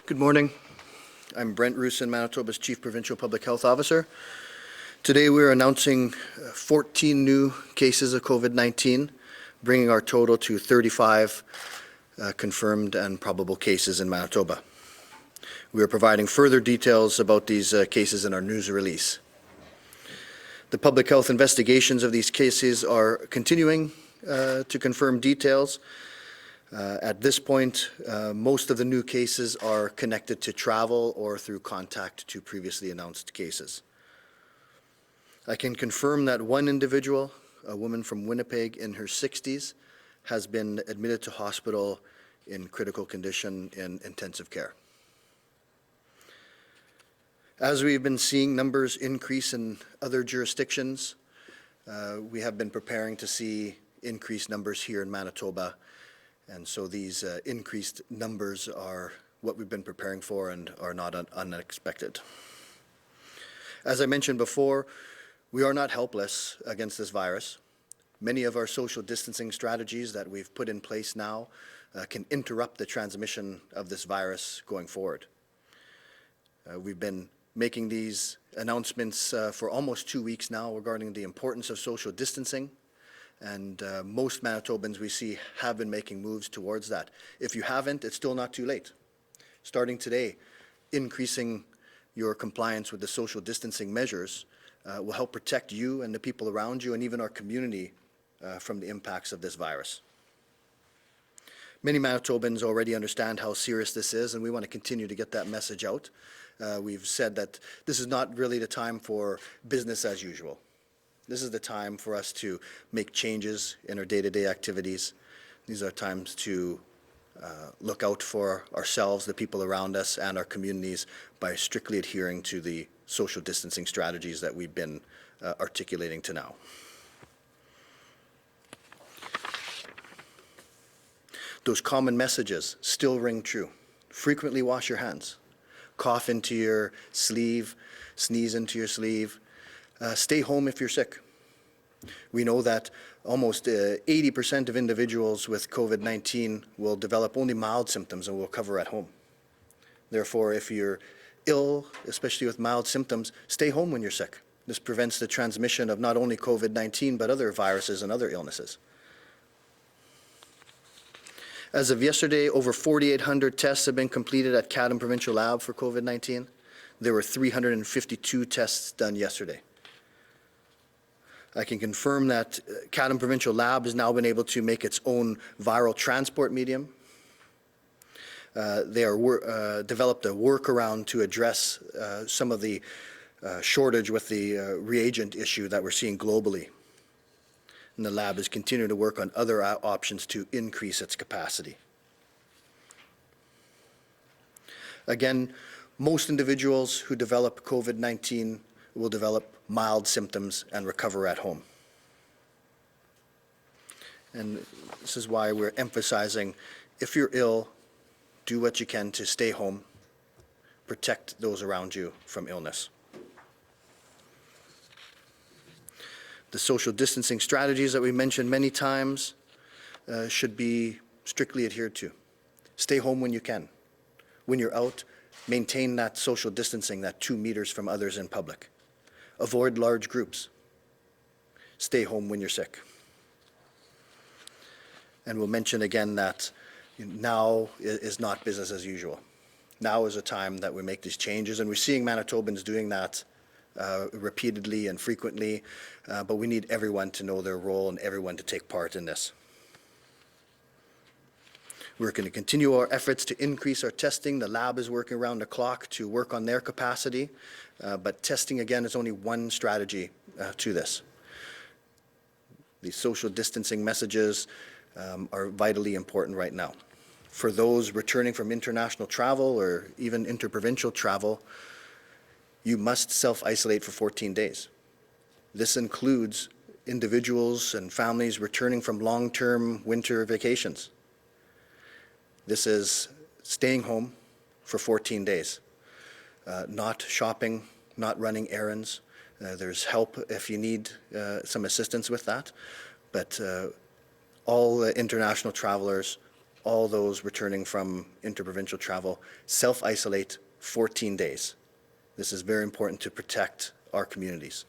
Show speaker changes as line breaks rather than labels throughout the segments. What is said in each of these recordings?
Good morning. I'm Brent Roussin, Manitoba's Chief Provincial Public Health Officer. Today we're announcing 14 new cases of COVID-19, bringing our total to 35 confirmed and probable cases in Manitoba. We are providing further details about these cases in our news release. The public health investigations of these cases are continuing to confirm details. At this point, most of the new cases are connected to travel or through contact to previously announced cases. I can confirm that one individual, a woman from Winnipeg in her 60s, has been admitted to hospital in critical condition in intensive care. As we've been seeing numbers increase in other jurisdictions, we have been preparing to see increased numbers here in Manitoba. And so these increased numbers are what we've been preparing for and are not unexpected. As I mentioned before, we are not helpless against this virus. Many of our social distancing strategies that we've put in place now can interrupt the transmission of this virus going forward. We've been making these announcements for almost 2 weeks now regarding the importance of social distancing. And most Manitobans we see have been making moves towards that. If you haven't, it's still not too late. Starting today, increasing your compliance with the social distancing measures will help protect you and the people around you and even our community from the impacts of this virus. Many Manitobans already understand how serious this is, and we want to continue to get that message out. We've said that this is not really the time for business as usual. This is the time for us to make changes in our day-to-day activities. These are times to look out for ourselves, the people around us, and our communities by strictly adhering to the social distancing strategies that we've been articulating to now. Those common messages still ring true. Frequently wash your hands. Cough into your sleeve, sneeze into your sleeve. Stay home if you're sick. We know that almost 80% of individuals with COVID-19 will develop only mild symptoms and will recover at home. Therefore, if you're ill, especially with mild symptoms, stay home when you're sick. This prevents the transmission of not only COVID-19 but other viruses and other illnesses. As of yesterday, over 4,800 tests have been completed at Chatham Provincial Lab for COVID-19. There were 352 tests done yesterday. I can confirm that Chatham Provincial Lab has now been able to make its own viral transport medium. They are developed a workaround to address some of the shortage with the reagent issue that we're seeing globally. And the lab is continuing to work on other options to increase its capacity. Again, most individuals who develop COVID-19 will develop mild symptoms and recover at home. And this is why we're emphasizing, if you're ill, do what you can to stay home, protect those around you from illness. The social distancing strategies that we mentioned many times should be strictly adhered to. Stay home when you can. When you're out, maintain that social distancing, that 2 meters from others in public. Avoid large groups. Stay home when you're sick. And we'll mention again that now is not business as usual. Now is a time that we make these changes, and we're seeing Manitobans doing that repeatedly and frequently, but we need everyone to know their role and everyone to take part in this. We're going to continue our efforts to increase our testing. The lab is working around the clock to work on their capacity, but testing, again, is only one strategy to this. The social distancing messages are vitally important right now. For those returning from international travel or even interprovincial travel, you must self-isolate for 14 days. This includes individuals and families returning from long-term winter vacations. This is staying home for 14 days, not shopping, not running errands. There's help if you need some assistance with that, but all international travelers all those returning from interprovincial travel self-isolate 14 days. This is very important to protect our communities.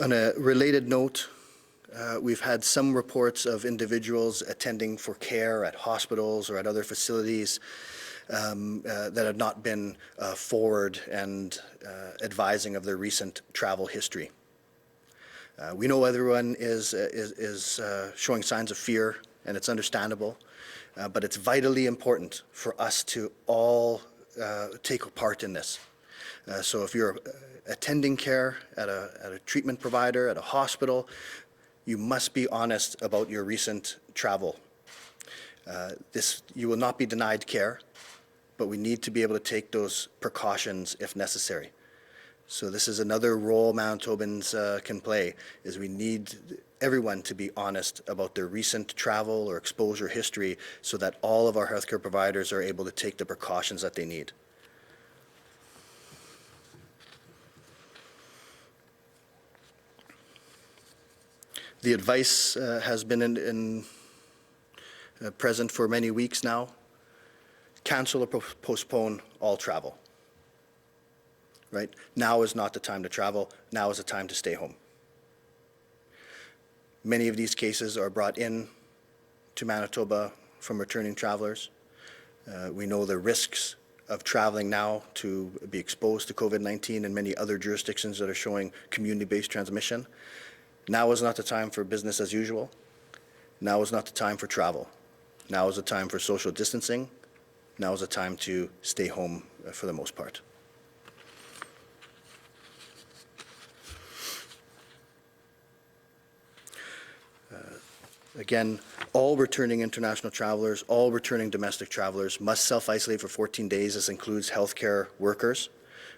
On a related note, we've had some reports of individuals attending for care at hospitals or at other facilities that have not been forward and advising of their recent travel history. We know everyone is showing signs of fear, and it's understandable, but it's vitally important for us to all take part in this. So if you're attending care at a treatment provider, at a hospital, you must be honest about your recent travel. You will not be denied care, but we need to be able to take those precautions if necessary. So this is another role Manitobans can play, is we need everyone to be honest about their recent travel or exposure history so that all of our healthcare providers are able to take the precautions that they need. The advice has been present for many weeks now. Cancel or postpone all travel. Right? Now is not the time to travel. Now is the time to stay home. Many of these cases are brought in to Manitoba from returning travelers. We know the risks of traveling now to be exposed to COVID-19 and many other jurisdictions that are showing community-based transmission. Now is not the time for business as usual. Now is not the time for travel. Now is the time for social distancing. Now is the time to stay home for the most part. Again, all returning international travelers, all returning domestic travelers must self-isolate for 14 days. This includes healthcare workers.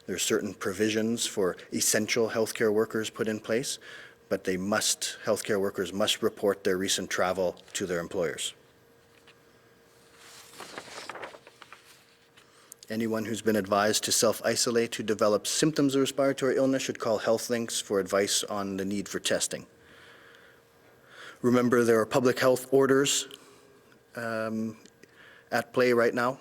There are certain provisions for essential healthcare workers put in place, but healthcare workers must report their recent travel to their employers. Anyone who's been advised to self-isolate who develops symptoms of respiratory illness should call HealthLinks for advice on the need for testing. Remember, there are public health orders at play right now.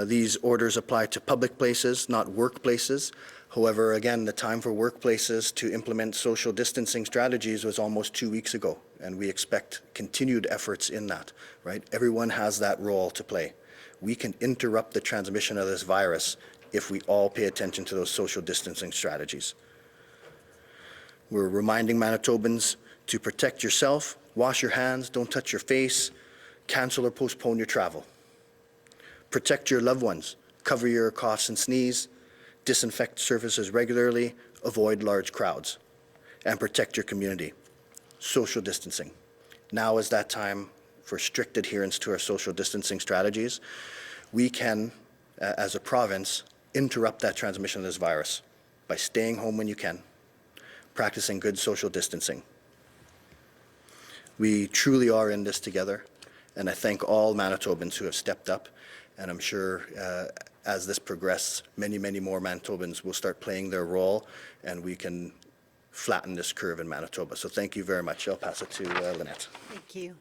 These orders apply to public places, not workplaces. However, again, the time for workplaces to implement social distancing strategies was almost 2 weeks ago, and we expect continued efforts in that, right? Everyone has that role to play. We can interrupt the transmission of this virus if we all pay attention to those social distancing strategies. We're reminding Manitobans to protect yourself, wash your hands, don't touch your face, cancel or postpone your travel. Protect your loved ones, cover your coughs and sneeze, disinfect surfaces regularly, avoid large crowds, and protect your community. Social distancing. Now is that time for strict adherence to our social distancing strategies. We can, as a province, interrupt that transmission of this virus by staying home when you can, practicing good social distancing. We truly are in this together, and I thank all Manitobans who have stepped up, and I'm sure as this progresses, many, many more Manitobans will start playing their role, and we can flatten this curve in Manitoba. So thank you very much. I'll pass it to Lanette.
Thank you.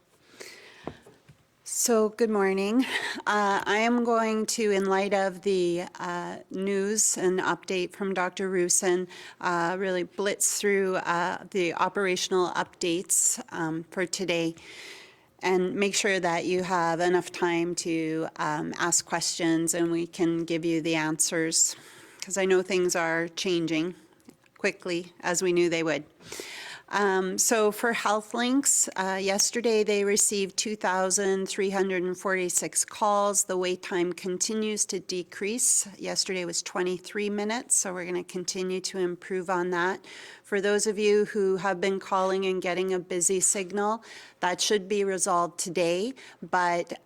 So good morning. I am going to, in light of the news and update from Dr. Roussin, really blitz through the operational updates for today and make sure that you have enough time to ask questions and we can give you the answers, because I know things are changing quickly, as we knew they would. So for HealthLinks, yesterday they received 2,346 calls. The wait time continues to decrease. Yesterday was 23 minutes, so we're going to continue to improve on that. For those of you who have been calling and getting a busy signal, that should be resolved today, but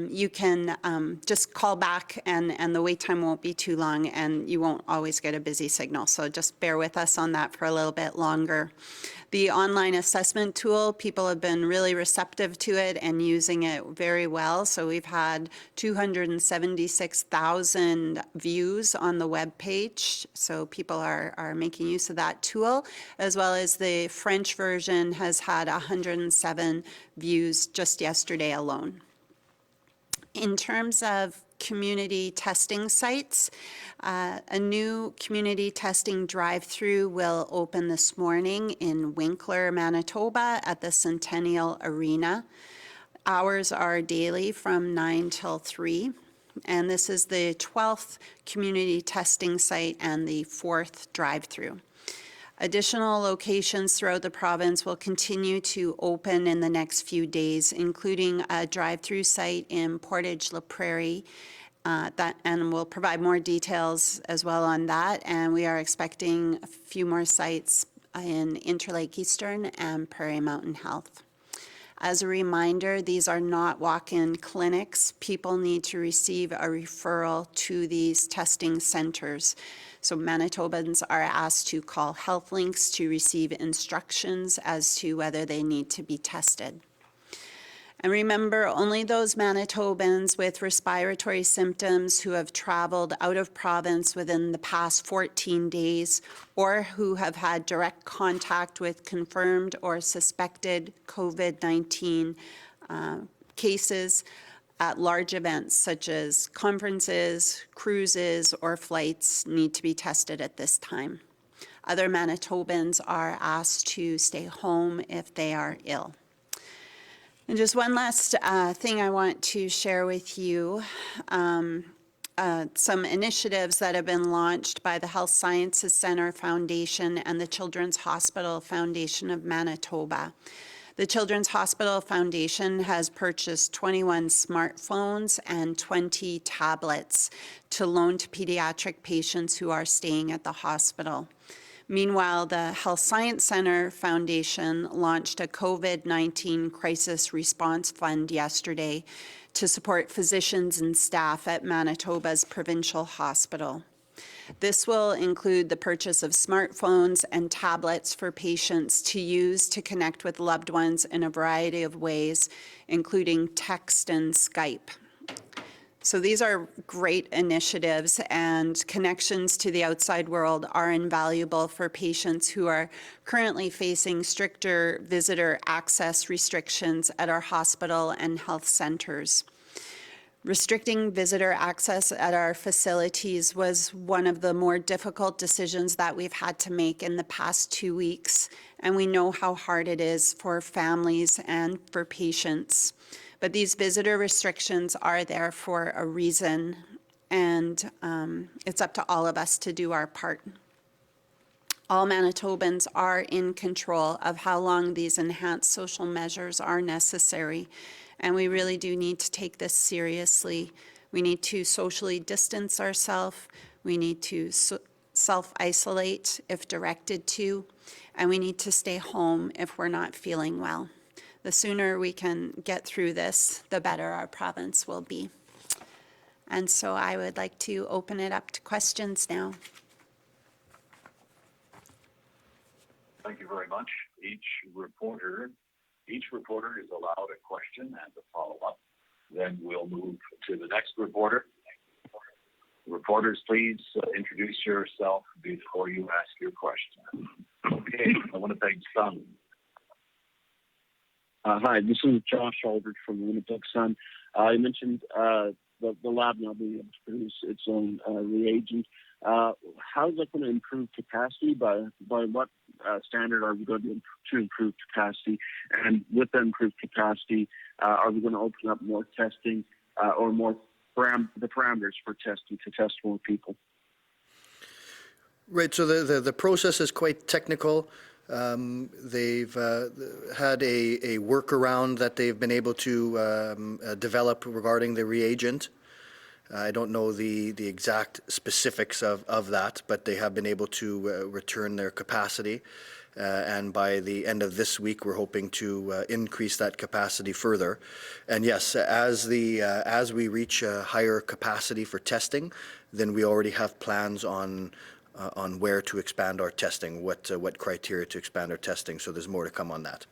you can just call back and the wait time won't be too long and you won't always get a busy signal. So just bear with us on that for a little bit longer. The online assessment tool, people have been really receptive to it and using it very well. So we've had 276,000 views on the web page. So people are making use of that tool, as well as the French version has had 107 views just yesterday alone. In terms of community testing sites, a new community testing drive-through will open this morning in Winkler, Manitoba at the Centennial Arena. Hours are daily from 9 till 3, and this is the 12th community testing site and the 4th drive-through. Additional locations throughout the province will continue to open in the next few days, including a drive-through site in Portage-La Prairie, and we'll provide more details as well on that. And we are expecting a few more sites in Interlake Eastern and Prairie Mountain Health. As a reminder, these are not walk-in clinics. People need to receive a referral to these testing centers. So Manitobans are asked to call Health Links to receive instructions as to whether they need to be tested. And remember, only those Manitobans with respiratory symptoms who have traveled out of province within the past 14 days or who have had direct contact with confirmed or suspected COVID-19 cases at large events such as conferences, cruises, or flights need to be tested at this time. Other Manitobans are asked to stay home if they are ill. And just one last thing I want to share with you, some initiatives that have been launched by the Health Sciences Centre Foundation and the Children's Hospital Foundation of Manitoba. The Children's Hospital Foundation has purchased 21 smartphones and 20 tablets to loan to pediatric patients who are staying at the hospital. Meanwhile, the Health Science Centre Foundation launched a COVID-19 crisis response fund yesterday to support physicians and staff at Manitoba's provincial hospital. This will include the purchase of smartphones and tablets for patients to use to connect with loved ones in a variety of ways, including text and Skype. So these are great initiatives, and connections to the outside world are invaluable for patients who are currently facing stricter visitor access restrictions at our hospital and health centers. Restricting visitor access at our facilities was one of the more difficult decisions that we've had to make in the past 2 weeks, and we know how hard it is for families and for patients. But these visitor restrictions are there for a reason, and it's up to all of us to do our part. All Manitobans are in control of how long these enhanced social measures are necessary, and we really do need to take this seriously. We need to socially distance ourselves, we need to self-isolate if directed to, and we need to stay home if we're not feeling well. The sooner we can get through this, the better our province will be. And so I would like to open it up to questions now.
Thank you very much. Each reporter is allowed a question and a follow-up. Then we'll move to the next reporter. Reporters, please introduce yourself before you ask your question. Okay, the Winnipeg Sun.
Hi, this is Josh Aldridge from the Winnipeg Sun. You mentioned the lab now being able to produce its own reagent. How is that going to improve capacity? By what standard are we going to improve capacity? And with that improved capacity, are we going to open up more testing or more the parameters for testing to test more people?
Right, so the process is quite technical. They've had a workaround that they've been able to develop regarding the reagent. I don't know the exact specifics of that, but they have been able to return their capacity. And by the end of this week, we're hoping to increase that capacity further. And yes, as we reach a higher capacity for testing, then we already have plans on where to expand our testing, what criteria to expand our testing. So there's more to come on that.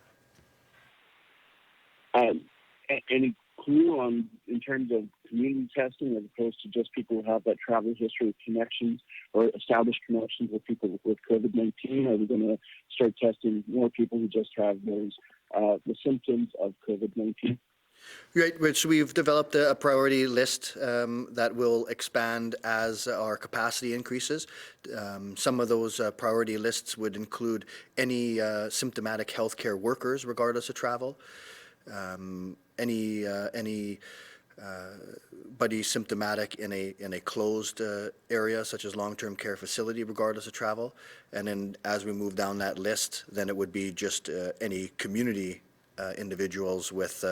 Any clue on, in terms of community testing, as opposed to just people who have that travel history of connections or established connections with people with COVID-19? Are we going to start testing more people who just have those the symptoms of COVID-19?
Right, which we've developed a priority list that will expand as our capacity increases. Some of those priority lists would include any symptomatic healthcare workers, regardless of travel. Anybody symptomatic in a closed area, such as long-term care facility, regardless of travel. And then as we move down that list, then it would be just any community individuals with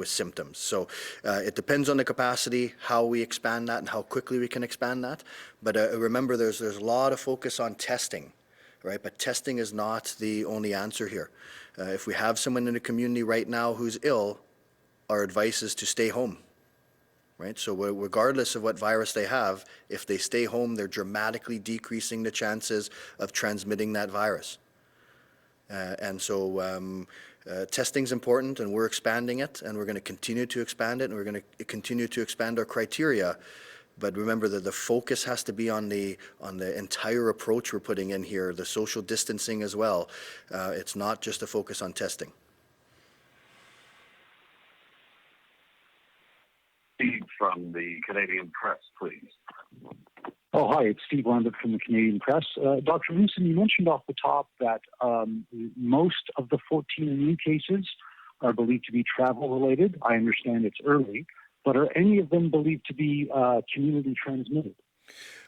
symptoms. So it depends on the capacity, how we expand that, and how quickly we can expand that. But remember, there's a lot of focus on testing, right? But testing is not the only answer here. If we have someone in the community right now who's ill, our advice is to stay home, right? So regardless of what virus they have, if they stay home, they're dramatically decreasing the chances of transmitting that virus. And so testing's important, and we're expanding it, and we're going to continue to expand it, and we're going to continue to expand our criteria. But remember that the focus has to be on the entire approach we're putting in here, the social distancing as well. It's not just a focus on testing.
Steve from the Canadian Press, please.
Oh, hi, it's Steve Lambert from the Canadian Press. Dr. Roussin, you mentioned off the top that most of the 14 new cases are believed to be travel-related. I understand it's early, but are any of them believed to be community transmitted?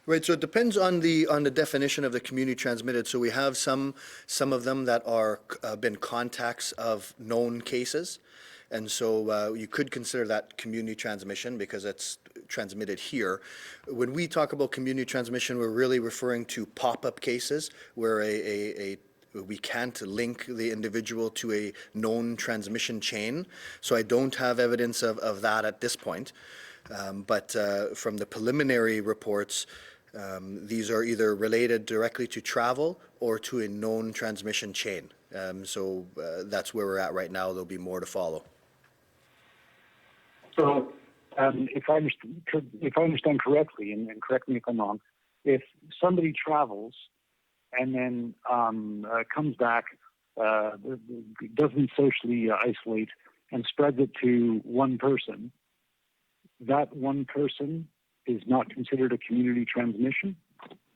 Right, so it depends on the definition of the community transmitted. So we have some of them that are been contacts of known cases. And so you could consider that community transmission because it's transmitted here. When we talk about community transmission, we're really referring to pop-up cases where we can't link the individual to a known transmission chain. So I don't have evidence of that at this point. But from the preliminary reports, these are either related directly to travel or to a known transmission chain. So that's where we're at right now. There'll be more to follow.
So if I understand correctly, and correct me if I'm wrong, if somebody travels and then comes back, doesn't socially isolate, and spreads it to one person, that one person is not considered a community transmission?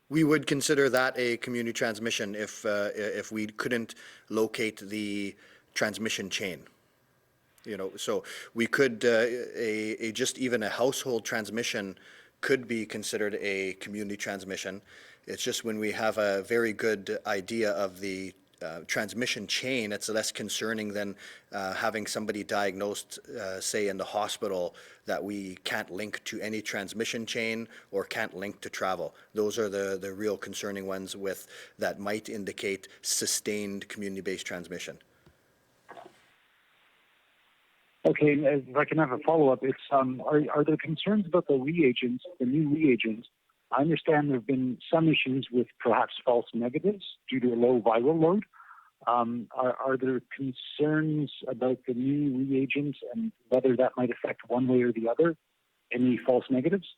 We would consider that a community transmission if we couldn't locate the transmission chain. You know, so we could just even a household transmission could be considered a community transmission. It's just when we have a very good idea of the transmission chain, it's less concerning than having somebody diagnosed, say, in the hospital that we can't link to any transmission chain or can't link to travel. Those are the real concerning ones that might indicate sustained community-based transmission.
Okay, if I can have a follow-up, it's are there concerns about the reagents, the new reagents? I understand there have been some issues with perhaps false negatives due to a low viral load. Are there concerns about the new reagents and whether that might affect one way or the other, any false negatives?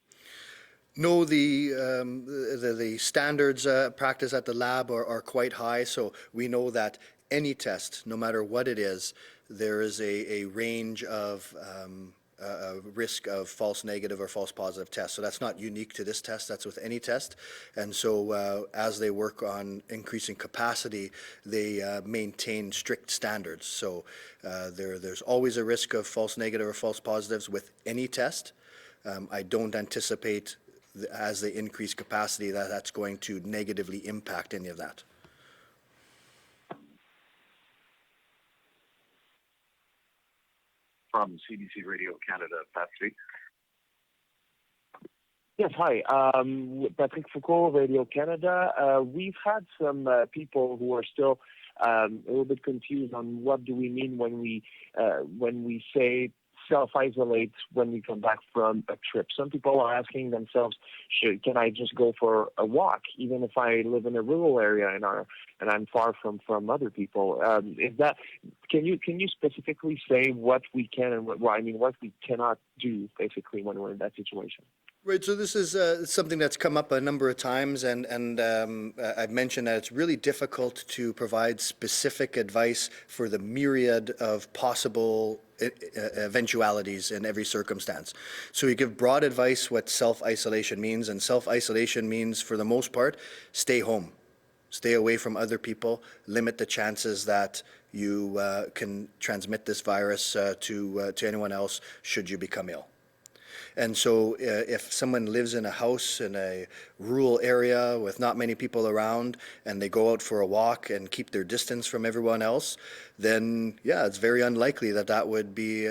No, the standards practice at the lab are quite high, so we know that any test, no matter what it is, there is a range of risk of false negative or false positive tests. So that's not unique to this test, that's with any test. And so as they work on increasing capacity, they maintain strict standards. So there's always a risk of false negative or false positives with any test. I don't anticipate as they increase capacity that's going to negatively impact any of that.
From CBC Radio Canada, Patrick.
Yes, hi. Patrick Foucault, Radio Canada. We've had some people who are still a little bit confused on what do we mean when we say self-isolate when we come back from a trip. Some people are asking themselves, can I just go for a walk, even if I live in a rural area and I'm far from other people? Can you specifically say what we can and what we cannot do, basically, when we're in that situation?
Right, so this is something that's come up a number of times, and I've mentioned that it's really difficult to provide specific advice for the myriad of possible eventualities in every circumstance. So we give broad advice what self-isolation means, and self-isolation means, for the most part, stay home. Stay away from other people, limit the chances that you can transmit this virus to anyone else should you become ill. And so if someone lives in a house in a rural area with not many people around and they go out for a walk and keep their distance from everyone else, then yeah, it's very unlikely that that would be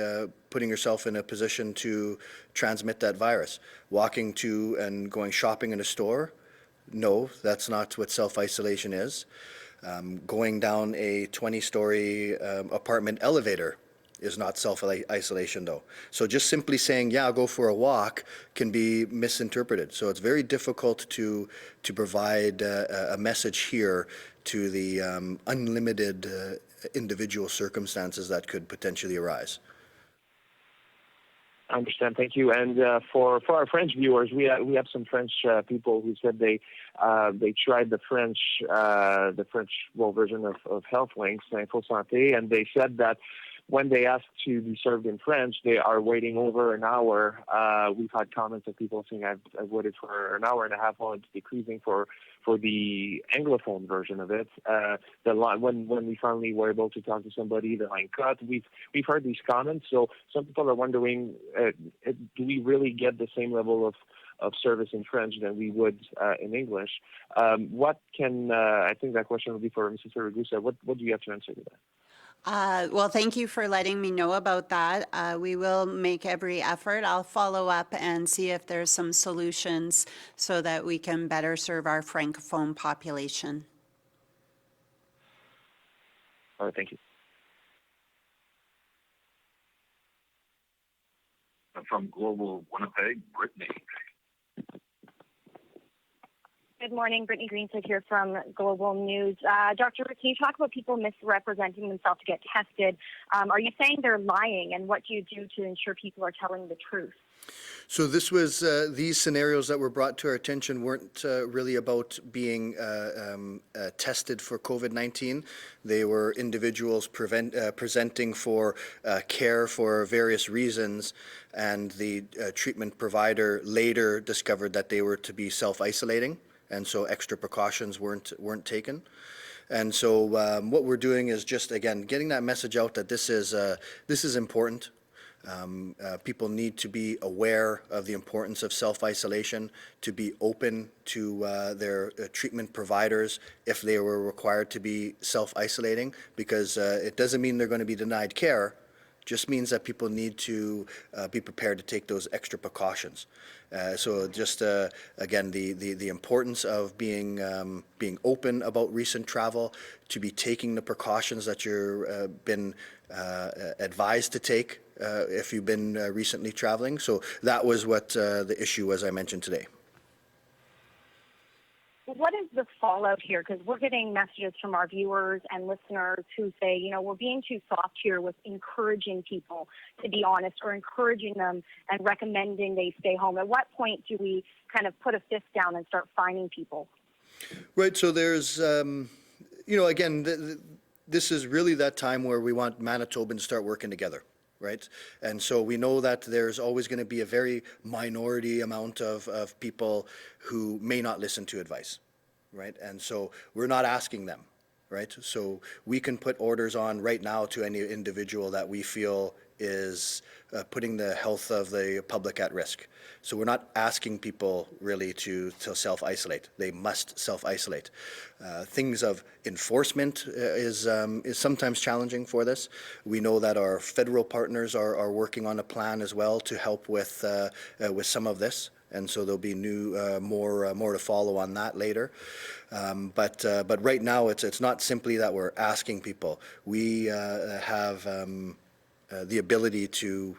putting yourself in a position to transmit that virus. Walking to and going shopping in a store, no, that's not what self-isolation is. Going down a 20-story apartment elevator is not self-isolation, though. So just simply saying, yeah, I'll go for a walk can be misinterpreted. So it's very difficult to provide a message here to the unlimited individual circumstances that could potentially arise.
I understand. Thank you. And for our French viewers, we have some French people who said they tried the French version of Health Links, Info Santé, and they said that when they ask to be served in French, they are waiting over an hour. We've had comments of people saying, I've waited for an hour and a half while it's decreasing for the Anglophone version of it. When we finally were able to talk to somebody, the line cut. We've heard these comments, so some people are wondering, do we really get the same level of service in French than we would in English? I think that question would be for Mrs. Siragusa. What do you have to answer to that?
Well, thank you for letting me know about that. We will make every effort. I'll follow up and see if there's some solutions so that we can better serve our Francophone population.
All right, thank you.
From Global Winnipeg, Brittany.
Good morning, Brittany Greenside here from Global News. Dr. Can you talk about people misrepresenting themselves to get tested? Are you saying they're lying, and what do you do to ensure people are telling the truth?
So this was, these scenarios that were brought to our attention weren't really about being tested for COVID-19. They were individuals presenting for care for various reasons, and the treatment provider later discovered that they were to be self-isolating, and so extra precautions weren't taken. And so what we're doing is just, again, getting that message out that this is important. People need to be aware of the importance of self-isolation, to be open to their treatment providers if they were required to be self-isolating, because it doesn't mean they're going to be denied care. Just means that people need to be prepared to take those extra precautions. So just again, the importance of being open about recent travel, to be taking the precautions that you've been advised to take if you've been recently traveling. So that was what the issue was I mentioned today.
What is the fallout here? Because we're getting messages from our viewers and listeners who say, you know, we're being too soft here with encouraging people to be honest, or encouraging them and recommending they stay home. At what point do we kind of put a fist down and start fining people?
Right. So there's, you know, again, this is really that time where we want Manitobans to start working together. Right? And so we know that there's always going to be a very minority amount of people who may not listen to advice, right? And so we're not asking them, right? So we can put orders on right now to any individual that we feel is putting the health of the public at risk. So we're not asking people really to self-isolate. They must self-isolate. Things of enforcement is sometimes challenging for this. We know that our federal partners are working on a plan as well to help with some of this. and so there'll be more to follow on that later. But right now, it's not simply that we're asking people. We have the ability to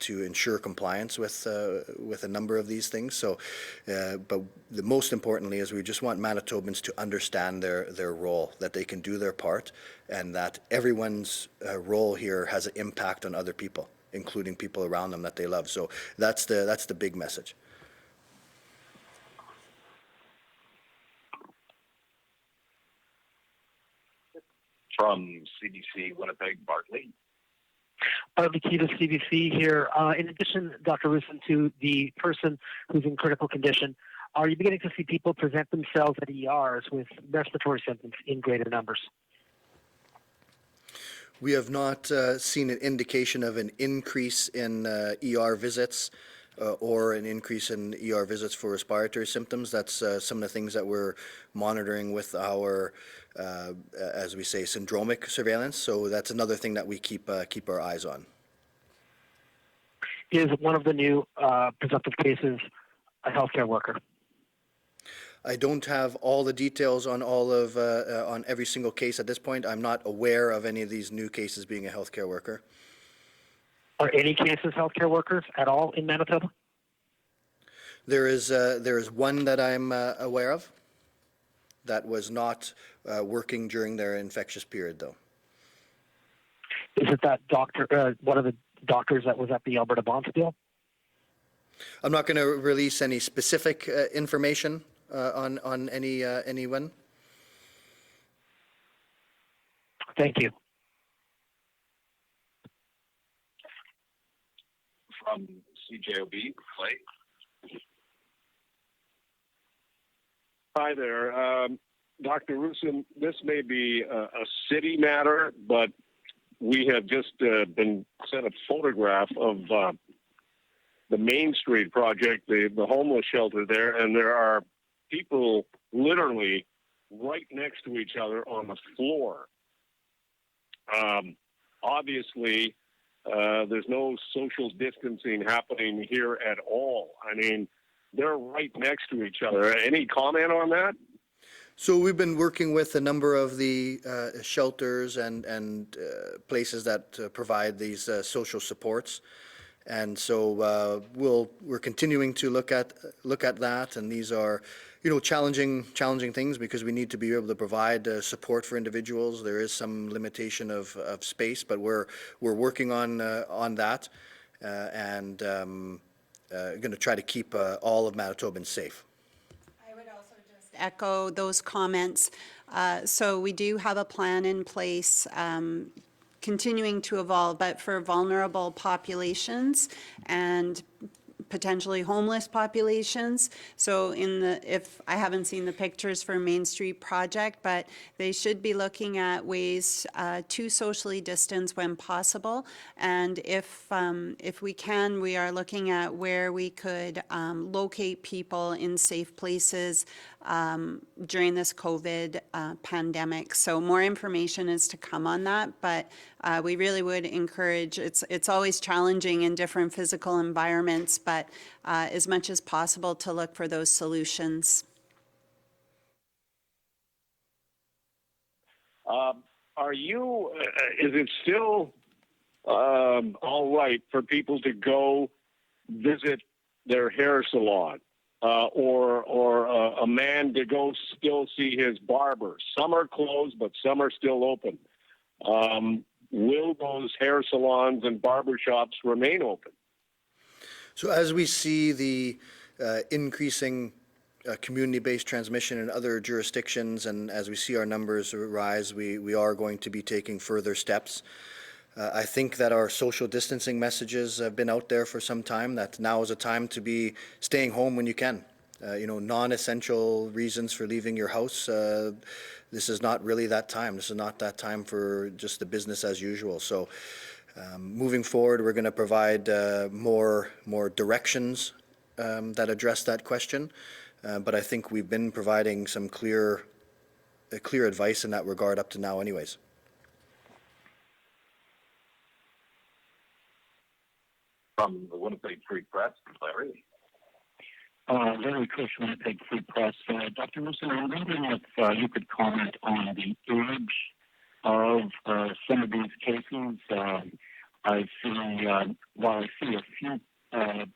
ensure compliance with a number of these things. So, but the most importantly is we just want Manitobans to understand their role, that they can do their part, and that everyone's role here has an impact on other people, including people around them that they love. So that's the big message.
From CBC Winnipeg, Bartley.
Bartley Key to CBC here. In addition, Dr. Roussin, to the person who's in critical condition, are you beginning to see people present themselves at ERs with respiratory symptoms in greater numbers?
We have not seen an indication of an increase in ER visits or an increase in ER visits for respiratory symptoms. That's some of the things that we're monitoring with our, as we say, syndromic surveillance. So that's another thing that we keep our eyes on.
Is one of the new presumptive cases a healthcare worker?
I don't have all the details on on every single case at this point. I'm not aware of any of these new cases being a healthcare worker.
Are any cases healthcare workers at all in Manitoba?
There is one that I'm aware of that was not working during their infectious period, though.
Is it that doctor, one of the doctors that was at the Alberta Bonspiel?
I'm not going to release any specific information on anyone.
Thank you.
From CJOB, Clay.
Hi there. Dr. Roussin, this may be a city matter, but we have just been sent a photograph of the Main Street project, the homeless shelter there, and there are people literally right next to each other on the floor. Obviously, there's no social distancing happening here at all. I mean, they're right next to each other. Any comment on that?
So we've been working with a number of the shelters and places that provide these social supports, and so we're continuing to look at that. And these are, challenging things because we need to be able to provide support for individuals. There is some limitation of space, but we're working on that, and going to try to keep all of Manitobans safe.
I would also just echo those comments. So we do have a plan in place, continuing to evolve, but for vulnerable populations and potentially homeless populations. So if I haven't seen the pictures for Main Street project, but they should be looking at ways to socially distance when possible. And if we can, we are looking at where we could locate people in safe places during this COVID pandemic. So more information is to come on that, but we really would encourage, it's always challenging in different physical environments, but as much as possible to look for those solutions.
Is it still all right for people to go visit their hair salon? Or a man to go still see his barber? Some are closed, but some are still open. Will those hair salons and barber shops remain open?
So as we see the increasing community-based transmission in other jurisdictions, and as we see our numbers rise, we are going to be taking further steps. I think that our social distancing messages have been out there for some time, that now is a time to be staying home when you can. Non-essential reasons for leaving your house, this is not really that time. This is not that time for just the business as usual. So moving forward, we're going to provide more directions that address that question. But I think we've been providing some clear advice in that regard up to now anyways.
From the Winnipeg Free Press, Larry.
Larry Cush, Winnipeg Free Press. Dr. Roussin, I'm wondering if you could comment on the age of some of these cases. I see, while I see a few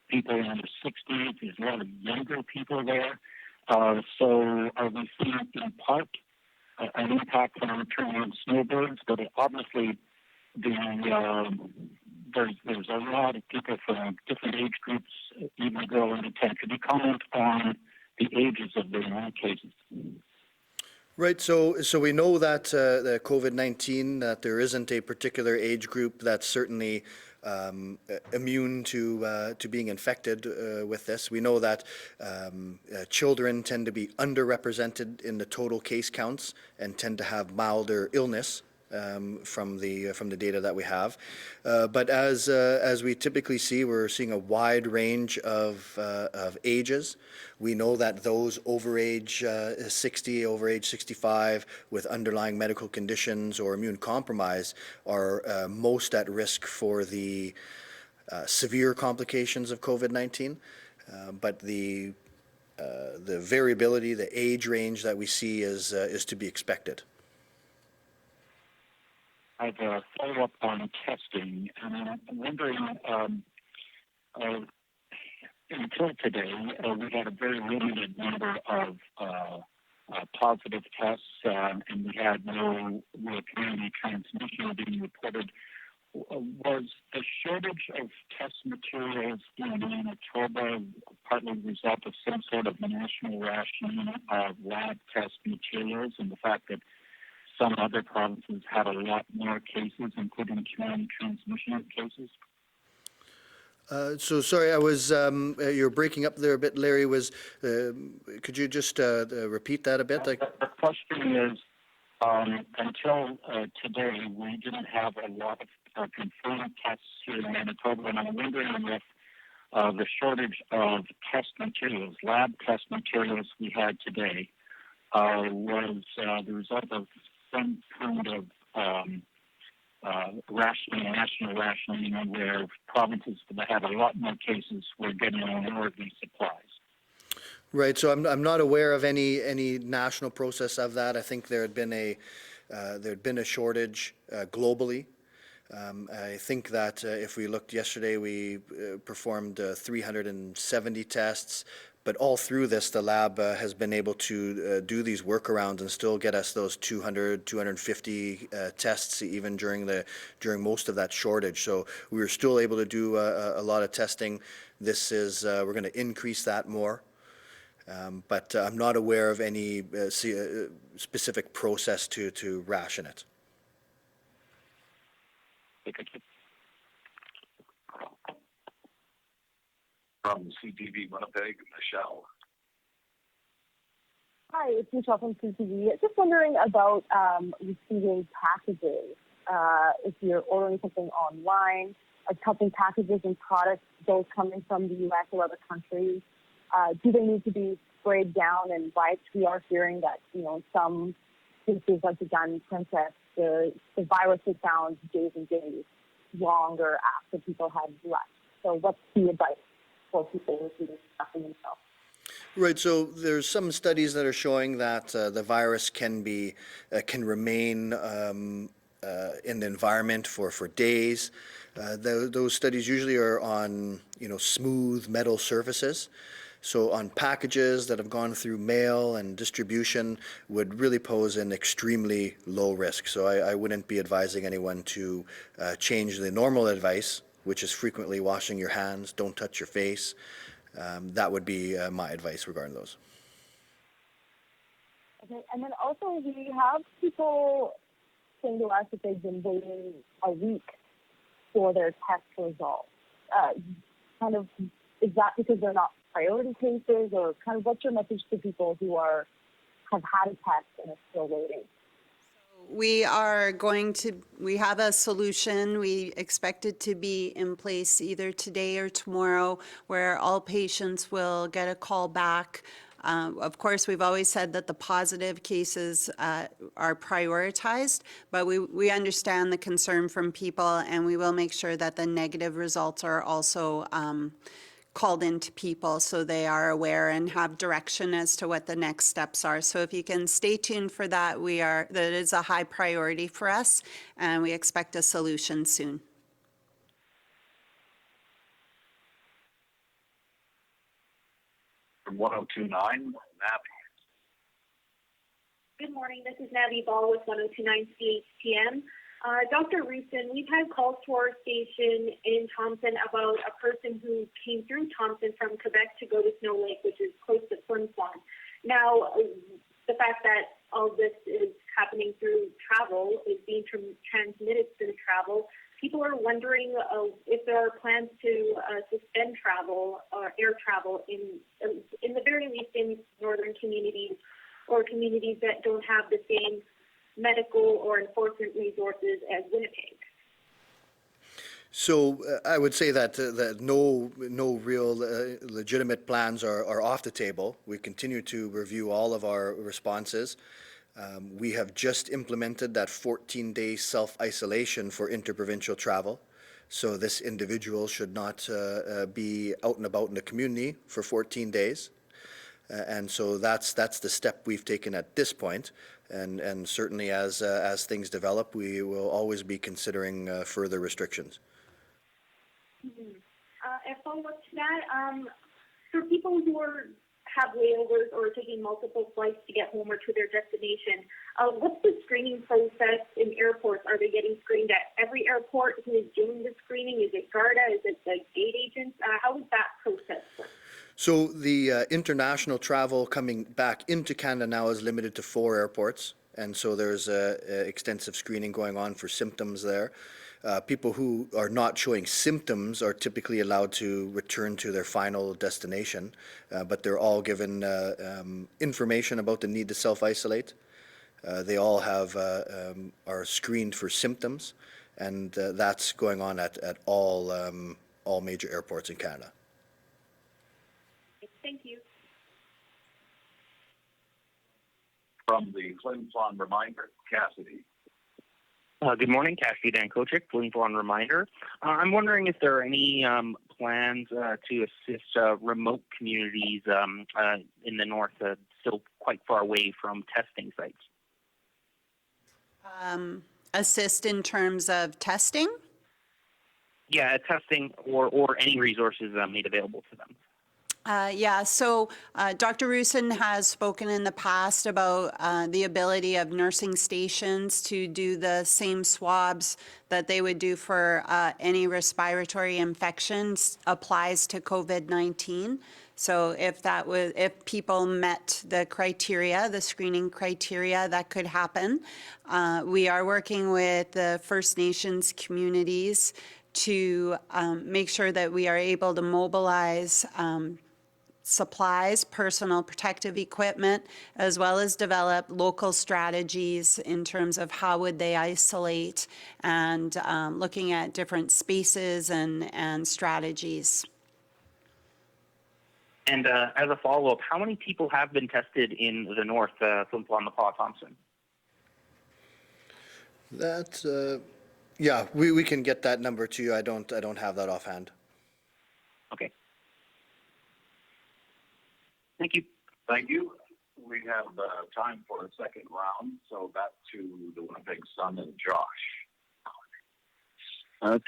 people in their 60s, there's a lot of younger people there. So are we seeing in part an impact from returning on snowbirds? But obviously, there's a lot of people from different age groups, even girl under 10. Could you comment on the ages of the new cases?
Right. So we know that the COVID-19, that there isn't a particular age group that's certainly immune to being infected with this. We know that children tend to be underrepresented in the total case counts and tend to have milder illness. From the data that we have, but as we typically see, we're seeing a wide range of ages. We know that those over age 60, over age 65, with underlying medical conditions or immune compromise are most at risk for the severe complications of COVID-19. But the variability, the age range that we see is to be expected.
I have a follow-up on testing, and I'm wondering, until today, we had a very limited number of positive tests, and we had no real community transmission being reported. Was the shortage of test materials in Manitoba partly the result of some sort of national rationing of lab test materials, and the fact that some other provinces had a lot more cases, including community transmission cases?
So sorry, I was you're breaking up there a bit, Larry. Could you just repeat that a bit?
The question is, until today, we didn't have a lot of confirmed tests here in Manitoba, and I'm wondering if the shortage of test materials, lab test materials we had today, was the result of some kind of rationing, national rationing, where provinces that had a lot more cases were getting more of these supplies.
Right. So I'm not aware of any national process of that. I think there had been a shortage globally. I think that if we looked yesterday, we performed 370 tests. But all through this, the lab has been able to do these workarounds and still get us those 200, 250 tests even during most of that shortage. So we were still able to do a lot of testing. This is we're going to increase that more, but I'm not aware of any specific process to ration it.
From CTV Winnipeg, Michelle.
Hi, it's Michelle from CTV. Just wondering about receiving packages. If you're ordering something online, accompanying packages and products, those coming from the U.S. or other countries, do they need to be sprayed down and wiped? We are hearing that, in some cases like the Diamond Princess, the virus was found days and days longer after people had left. So what's the advice for people receiving stuff in themselves?
Right. So there's some studies that are showing that the virus can remain in the environment for days. Those studies usually are on smooth metal surfaces. So on packages that have gone through mail and distribution would really pose an extremely low risk. So I wouldn't be advising anyone to change the normal advice, which is frequently washing your hands, don't touch your face. That would be my advice regarding those.
Okay, and then also we have people saying to us that they've been waiting a week for their test results. Is that because they're not priority cases, or kind of what's your message to people who have had a test and are still waiting?
We have a solution. We expect it to be in place either today or tomorrow, where all patients will get a call back. Of course, we've always said that the positive cases are prioritized, but we understand the concern from people, and we will make sure that the negative results are also called into people so they are aware and have direction as to what the next steps are. So if you can stay tuned for that, that is a high priority for us, and we expect a solution soon.
From 1029, Navi.
Good morning. This is Navi Ball with 1029 CHTM. Dr. Roussin, we've had calls to our station in Thompson about a person who came through Thompson from Quebec to go to Snow Lake, which is close to Flin Flon. Now, the fact that all this is happening through travel, is being transmitted through travel, people are wondering if there are plans to suspend travel or air travel in the very least in northern communities or communities that don't have the same medical or enforcement resources as Winnipeg.
So I would say that no real legitimate plans are off the table. We continue to review all of our responses. We have just implemented that 14-day self-isolation for interprovincial travel. So this individual should not be out and about in the community for 14 days. And so that's the step we've taken at this point. And certainly as things develop, we will always be considering further restrictions.
And follow-up to that, for people who have layovers or taking multiple flights to get home or to their destination, what's the screening process in airports? Are they getting screened at every airport? Who is doing the screening? Is it Garda? Is it the gate agents? How is that process work?
So the international travel coming back into Canada now is limited to 4 airports, and so there's extensive screening going on for symptoms there. People who are not showing symptoms are typically allowed to return to their final destination, but they're all given information about the need to self-isolate. They all are screened for symptoms, and that's going on at all major airports in Canada.
Thank you.
From the Flin Flon Reminder, Cassidy.
Good morning, Cassidy Dankochik, Flin Flon Reminder. I'm wondering if there are any plans to assist remote communities in the north, still quite far away from testing sites.
Assist in terms of testing?
Yeah, testing or any resources made available to them.
So Dr. Roussin has spoken in the past about the ability of nursing stations to do the same swabs that they would do for any respiratory infections applies to COVID-19. So if people met the criteria, the screening criteria, that could happen. We are working with the First Nations communities to make sure that we are able to mobilize supplies, personal protective equipment, as well as develop local strategies in terms of how would they isolate and looking at different spaces and strategies.
And as a follow-up, how many people have been tested in the north, Flin Flon, Nepal, Thompson?
Yeah, we can get that number to you. I don't have that offhand.
Okay. Thank you.
Thank you. We have time for a second round, so back to the Winnipeg Sun and Josh.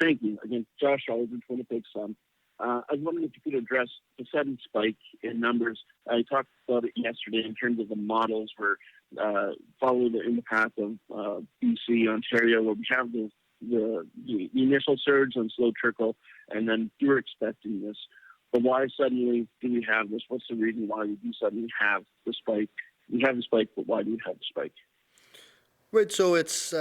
Thank you. Again, Josh Aldridge, Winnipeg Sun. I was wondering if you could address the sudden spike in numbers. I talked about it yesterday in terms of the models where followed in the path of BC, Ontario, where we have the initial surge and slow trickle, and then you're expecting this. But why suddenly do we have this? What's the reason why we do suddenly have the spike? We have the spike, but why do we have the spike?
Right, so it's,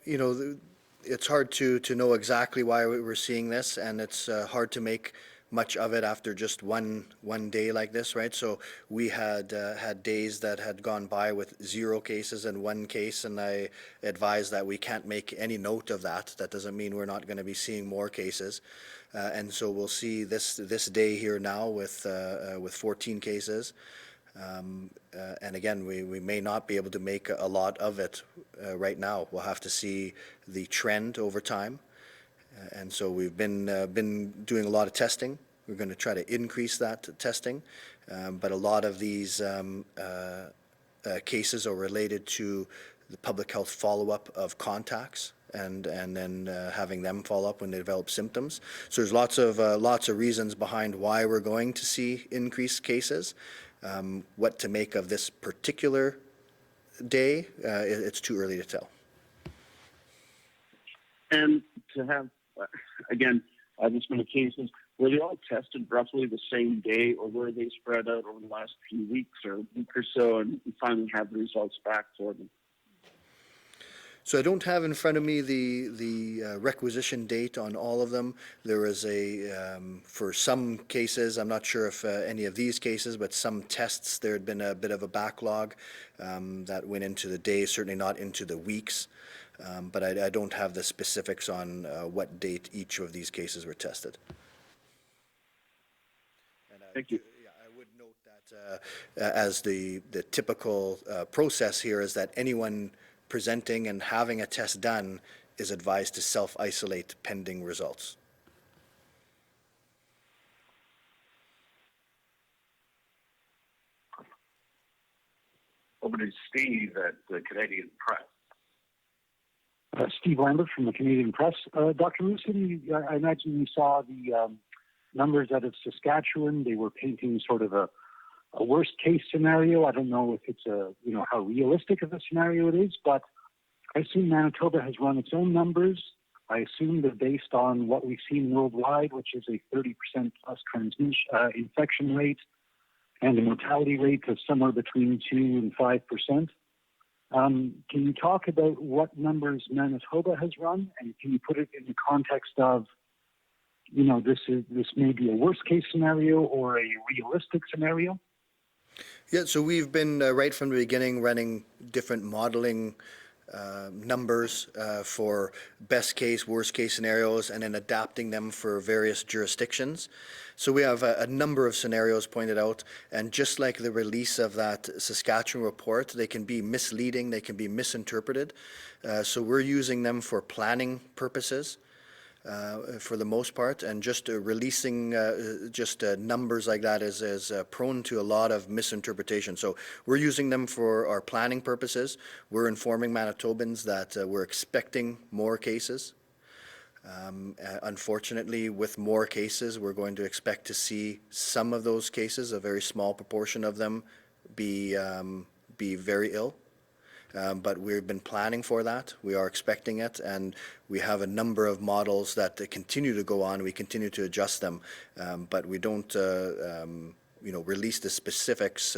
it's hard to know exactly why we're seeing this, and it's hard to make much of it after just one day like this, right? So we had days that had gone by with 0 cases and 1 case, and I advise that we can't make any note of that. That doesn't mean we're not going to be seeing more cases. And so we'll see this day here now with 14 cases. And again, we may not be able to make a lot of it right now. We'll have to see the trend over time. And so we've been doing a lot of testing We're going to try to increase that testing, but a lot of these cases are related to the public health follow-up of contacts and then having them follow up when they develop symptoms. So there's lots of reasons behind why we're going to see increased cases. What to make of this particular day, it's too early to tell.
And to have, again, this many cases, were they all tested roughly the same day, or were they spread out over the last few weeks or week or so, and we finally have the results back for them?
So I don't have in front of me the requisition date on all of them. There was for some cases, I'm not sure if any of these cases, but some tests, there had been a bit of a backlog that went into the days, certainly not into the weeks. But I don't have the specifics on what date each of these cases were tested.
Thank you.
Yeah, I would note that as the typical process here is that anyone presenting and having a test done is advised to self-isolate pending results.
Over to Steve at the Canadian Press.
Steve Lambert from the Canadian Press. Dr. Roussin, I imagine you saw the numbers out of Saskatchewan. They were painting sort of a worst case scenario. I don't know if it's how realistic of a scenario it is, but I assume Manitoba has run its own numbers. I assume they're based on what we've seen worldwide, which is a 30% plus infection rate and a mortality rate of somewhere between 2 and 5%. Can you talk about what numbers Manitoba has run, and can you put it in the context of, this may be a worst case scenario or a realistic scenario?
Yeah, so we've been right from the beginning running different modeling numbers for best case, worst case scenarios, and then adapting them for various jurisdictions. So we have a number of scenarios pointed out, and just like the release of that Saskatchewan report, they can be misleading, they can be misinterpreted. So we're using them for planning purposes. For the most part, and just releasing numbers like that is prone to a lot of misinterpretation. So we're using them for our planning purposes. We're informing Manitobans that we're expecting more cases. Unfortunately, with more cases, we're going to expect to see some of those cases, a very small proportion of them, be very ill. But we've been planning for that. We are expecting it, and we have a number of models that continue to go on. We continue to adjust them, but we don't, release the specifics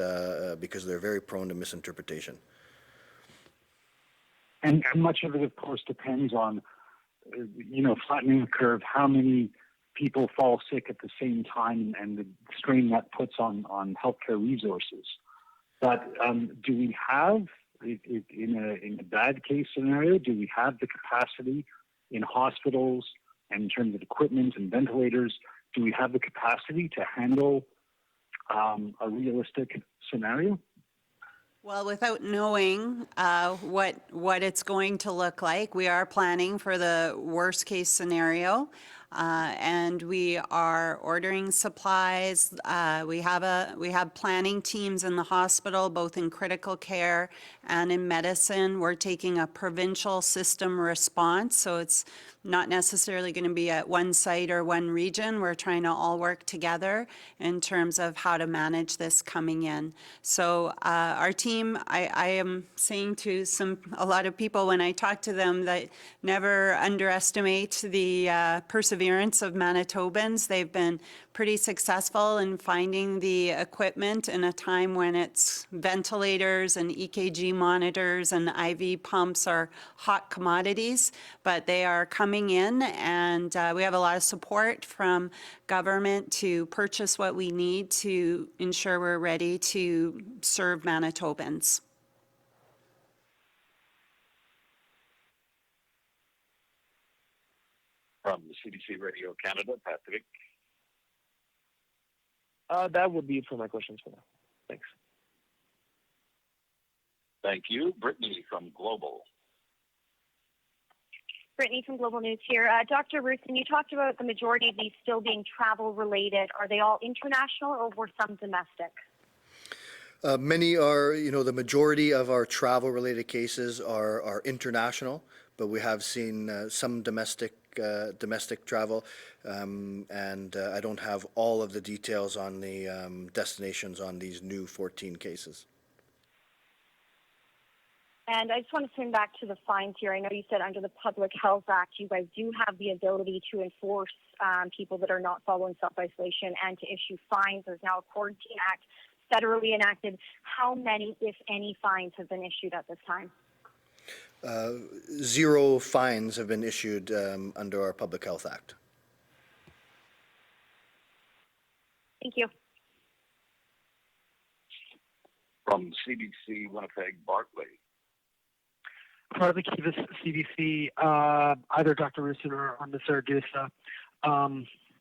because they're very prone to misinterpretation.
And much of it, of course, depends on, flattening the curve, how many people fall sick at the same time, and the strain that puts on healthcare resources. But do we have, in a bad case scenario, do we have the capacity in hospitals and in terms of equipment and ventilators, do we have the capacity to handle a realistic scenario?
Well, without knowing what it's going to look like, we are planning for the worst case scenario. And we are ordering supplies. We have planning teams in the hospital, both in critical care and in medicine. We're taking a provincial system response, so it's not necessarily going to be at one site or one region. We're trying to all work together in terms of how to manage this coming in. So our team, I am saying to a lot of people when I talk to them that never underestimate the perseverance of Manitobans. They've been pretty successful in finding the equipment in a time when it's ventilators and EKG monitors and IV pumps are hot commodities, but they are coming in, and we have a lot of support from government to purchase what we need to ensure we're ready to serve Manitobans.
From the CBC Radio Canada, Patrick.
That would be it for my questions for now. Thanks.
Thank you. Brittany from Global.
Brittany from Global News here. Dr. Roussin, you talked about the majority of these still being travel related. Are they all international or were some domestic?
Many are, the majority of our travel-related cases are international, but we have seen some domestic travel, and I don't have all of the details on the destinations on these new 14 cases.
And I just want to turn back to the fines here. I know you said under the Public Health Act, you guys do have the ability to enforce people that are not following self-isolation and to issue fines. There's now a Quarantine Act federally enacted. How many, if any, fines have been issued at this time?
0 fines have been issued under our Public Health Act.
Thank you.
From CBC Winnipeg, Barclay.
Part of the key to CDC, either Dr. Roussin or Ms. Siragusa,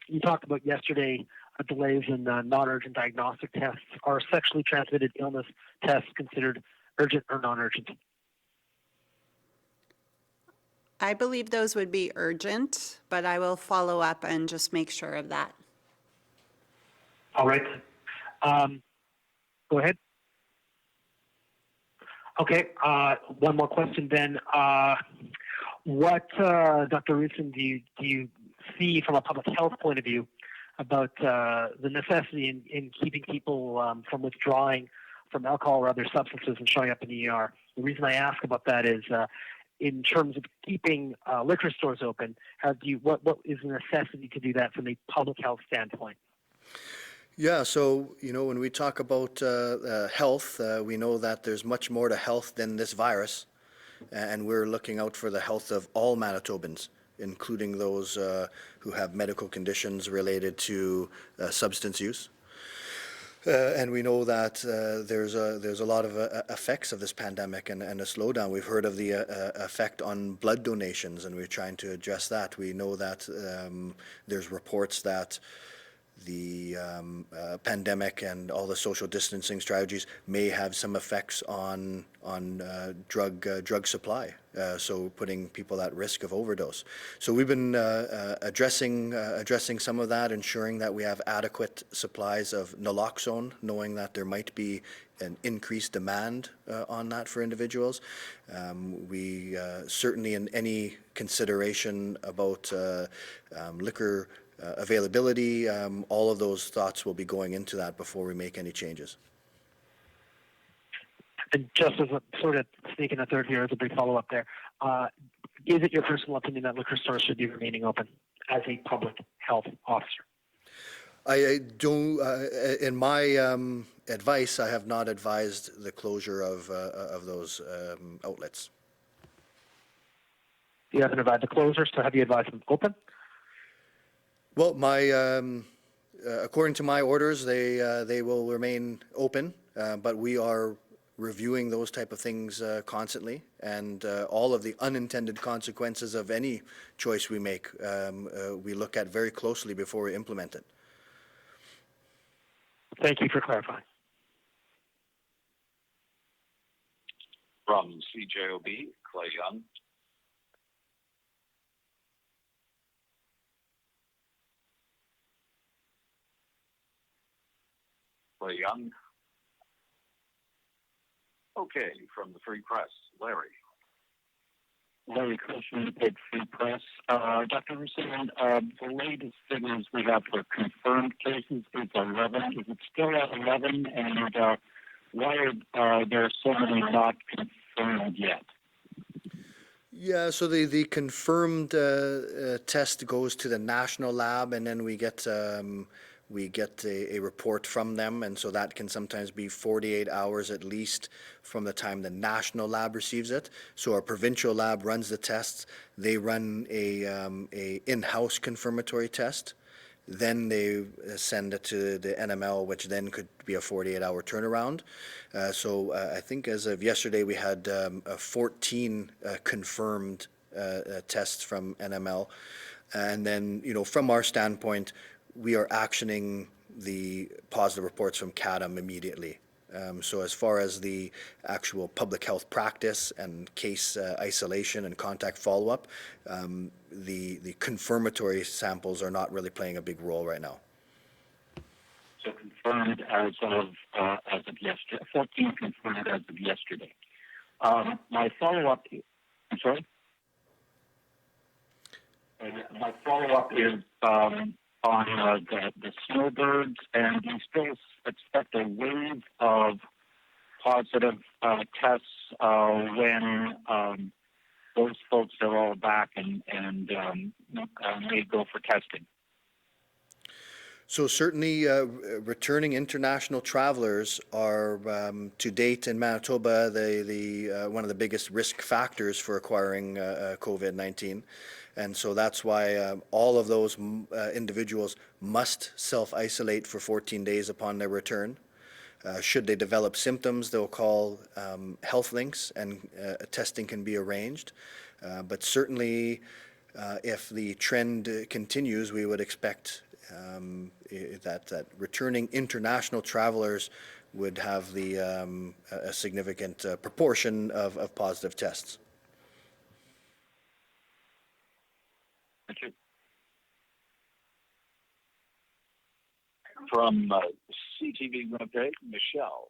you talked about yesterday delays in non-urgent diagnostic tests. Are sexually transmitted illness tests considered urgent or non-urgent?
I believe those would be urgent, but I will follow up and just make sure of that.
All right. Go ahead. Okay, one more question then. What, Dr. Roussin, do you see from a public health point of view about the necessity in keeping people from withdrawing from alcohol or other substances and showing up in the ER? The reason I ask about that is in terms of keeping liquor stores open, what is the necessity to do that from a public health standpoint?
Yeah, so, when we talk about health, we know that there's much more to health than this virus, and we're looking out for the health of all Manitobans, including those who have medical conditions related to substance use. And we know that there's a lot of effects of this pandemic and a slowdown. We've heard of the effect on blood donations, and we're trying to address that. We know that there's reports that the pandemic and all the social distancing strategies may have some effects on drug supply, so putting people at risk of overdose. So we've been addressing some of that, ensuring that we have adequate supplies of naloxone, knowing that there might be an increased demand on that for individuals. We certainly, in any consideration about liquor availability, all of those thoughts will be going into that before we make any changes.
And just as a sort of sneaking a third here as a big follow-up there, is it your personal opinion that liquor stores should be remaining open as a public health officer?
I don't, in my advice, I have not advised the closure of those outlets.
You haven't advised the closure, so have you advised them open?
Well, according to my orders, they will remain open, but we are reviewing those type of things constantly, and all of the unintended consequences of any choice we make, we look at very closely before we implement it.
Thank you for clarifying.
From CJOB, Clay Young. Clay Young. Okay, from the Free Press, Larry.
Larry Cushman, Big Free Press. Dr. Roussin, the latest figures we have for confirmed cases is 11. Is it still at 11? And why are there so many not confirmed yet?
Yeah, so the confirmed test goes to the national lab, and then we get a report from them, and so that can sometimes be 48 hours at least from the time the national lab receives it. So our provincial lab runs the tests. They run a in-house confirmatory test. Then they send it to the NML, which then could be a 48-hour turnaround. So I think as of yesterday, we had 14 confirmed tests from NML. And then, from our standpoint, we are actioning the positive reports from CADM immediately. So as far as the actual public health practice and case isolation and contact follow-up, the confirmatory samples are not really playing a big role right now.
So confirmed as of yesterday, 14 confirmed as of yesterday. My follow-up, I'm sorry? My follow-up is on the snowbirds, and do you still expect a wave of positive tests when those folks are all back and may go for testing?
So certainly returning international travelers are, to date in Manitoba, one of the biggest risk factors for acquiring COVID-19. And so that's why all of those individuals must self-isolate for 14 days upon their return. Should they develop symptoms, they'll call health links and testing can be arranged. But certainly if the trend continues, we would expect that returning international travelers would have a significant proportion of positive tests.
Thank you.
From CTV Winnipeg, Michelle.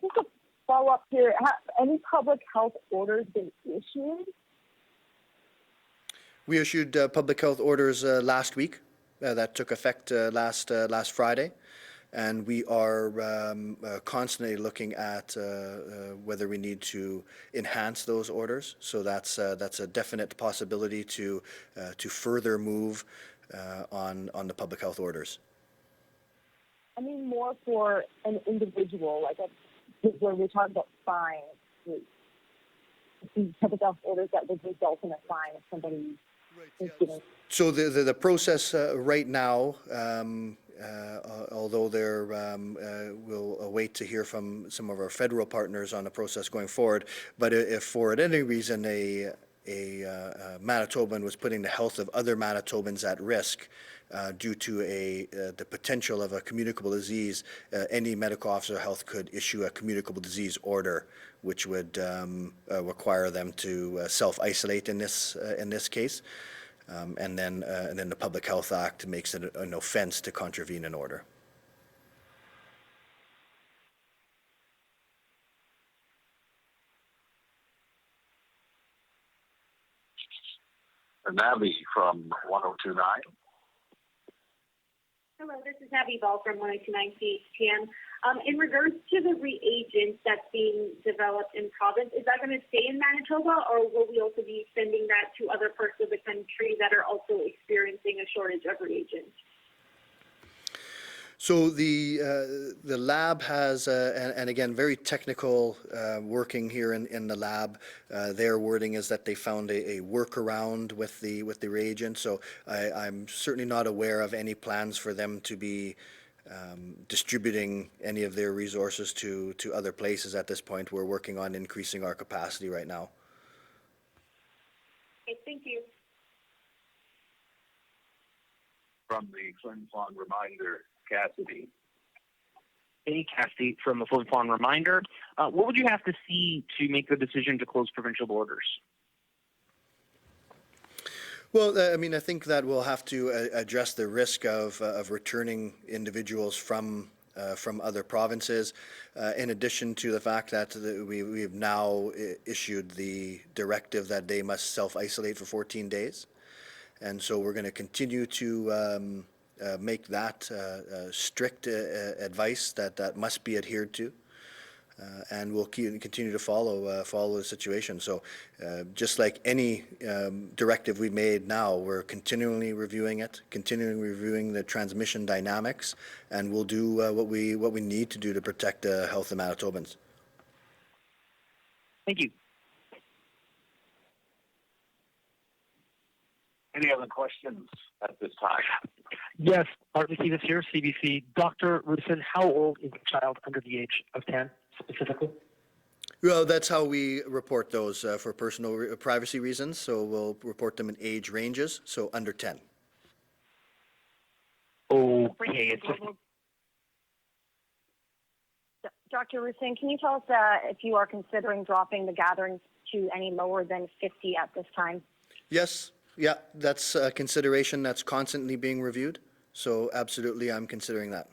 Just a follow-up here. Have any public health orders been issued?
We issued public health orders last week that took effect last Friday, and we are constantly looking at whether we need to enhance those orders. So that's a definite possibility to further move on the public health orders.
I mean more for an individual, like where we're talking about fines, the public health orders that would result in a fine if somebody is getting.
So the process right now, although we'll await to hear from some of our federal partners on the process going forward, but if for any reason a Manitoban was putting the health of other Manitobans at risk due to the potential of a communicable disease, any medical officer of health could issue a communicable disease order, which would require them to self-isolate in this case. And then the Public Health Act makes it an offense to contravene an order.
Navi from 1029.
Hello, this is Navi Ball from 1029 CHTM. In regards to the reagents that's being developed in province, is that going to stay in Manitoba, or will we also be sending that to other parts of the country that are also experiencing a shortage of reagents?
So the lab has, and again, very technical working here in the lab. Their wording is that they found a workaround with the reagent. So I'm certainly not aware of any plans for them to be distributing any of their resources to other places at this point. We're working on increasing our capacity right now.
Okay, thank you.
From the Flin Flon Reminder, Cassidy.
Hey, Cassidy from the Flin Flon Reminder. What would you have to see to make the decision to close provincial borders?
Well, I mean, I think that we'll have to address the risk of returning individuals from other provinces, in addition to the fact that we've now issued the directive that they must self-isolate for 14 days. And so we're going to continue to make that strict advice that must be adhered to. And we'll continue to follow the situation. So just like any directive we made now, we're continually reviewing it, continuing reviewing the transmission dynamics, and we'll do what we need to do to protect the health of Manitobans.
Thank you.
Any other questions at this time?
Yes, Art McKee here, CBC. Dr. Roussin, how old is a child under the age of 10 specifically?
Well, that's how we report those for personal privacy reasons. So we'll report them in age ranges, so under 10.
Okay, it's just...
Dr. Roussin, can you tell us if you are considering dropping the gatherings to any lower than 50 at this time?
Yes, yeah, that's a consideration that's constantly being reviewed. So absolutely, I'm considering that.